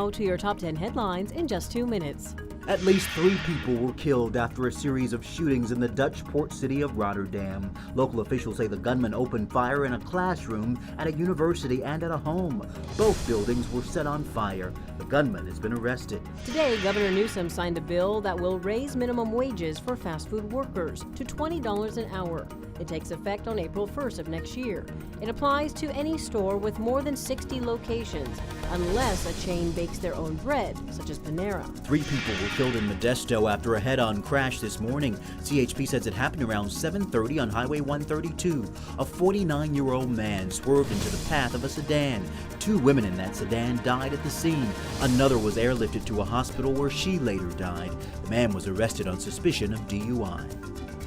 Now to your top 10 headlines in just 2 minutes. At least 3 people were killed after a series of shootings in the Dutch port city of Rotterdam. Local officials say the gunman opened fire in a classroom, at a university, and at a home. Both buildings were set on fire. The gunman has been arrested. Today, Governor Newsom signed a bill that will raise minimum wages for fast food workers to $20 an hour. It takes effect on April 1st of next year. It applies to any store with more than 60 locations, unless a chain bakes their own bread, such as Panera. 3 people were killed in Modesto after a head-on crash this morning. CHP says it happened around 7:30 on Highway 132. A 49-year-old man swerved into the path of a sedan. 2 women in that sedan died at the scene. Another was airlifted to a hospital where she later died. The man was arrested on suspicion of DUI.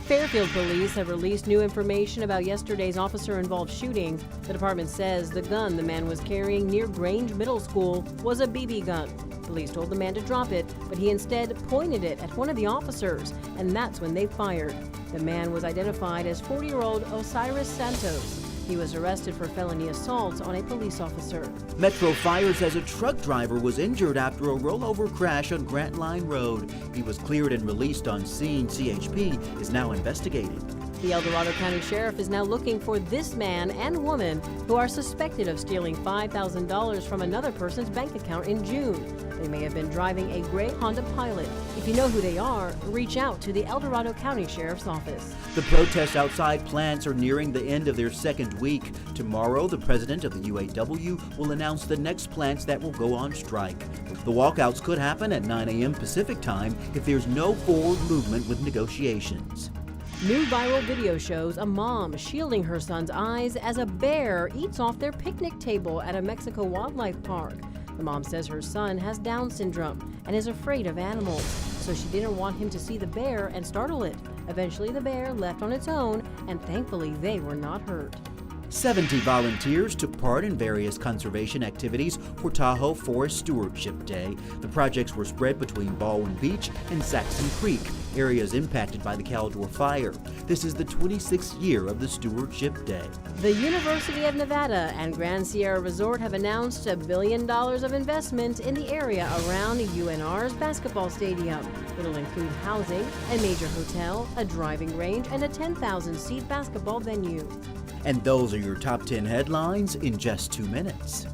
Fairfield police have released new information about yesterday's officer-involved shooting. The department says the gun the man was carrying near Grange Middle School was a BB gun. Police told the man to drop it, but he instead pointed it at one of the officers, and that's when they fired. The man was identified as 40-year-old Osiris Santos. He was arrested for felony assault on a police officer. Metro Fire says a truck driver was injured after a rollover crash on Grant Line Road. He was cleared and released on scene. CHP is now investigating. The El Dorado County Sheriff is now looking for this man and woman who are suspected of stealing $5,000 from another person's bank account in June. They may have been driving a gray Honda Pilot. If you know who they are, reach out to the El Dorado County Sheriff's Office. The protests outside plants are nearing the end of their second week. Tomorrow, the president of the UAW will announce the next plants that will go on strike. The walkouts could happen at 9 a.m. Pacific time if there's no forward movement with negotiations. New viral video shows a mom shielding her son's eyes as a bear eats off their picnic table at a Mexico wildlife park. The mom says her son has Down syndrome and is afraid of animals, so she didn't want him to see the bear and startle it. Eventually, the bear left on its own, and thankfully they were not hurt. 70 volunteers took part in various conservation activities for Tahoe Forest Stewardship Day. The projects were spread between Baldwin Beach and Saxon Creek, areas impacted by the Caldor fire. This is the 26th year of the Stewardship Day. The University of Nevada and Grand Sierra Resort have announced $1 billion of investment in the area around UNR's basketball stadium. It'll include housing, a major hotel, a driving range, and a 10,000-seat basketball venue. And those are your top 10 headlines in just 2 minutes.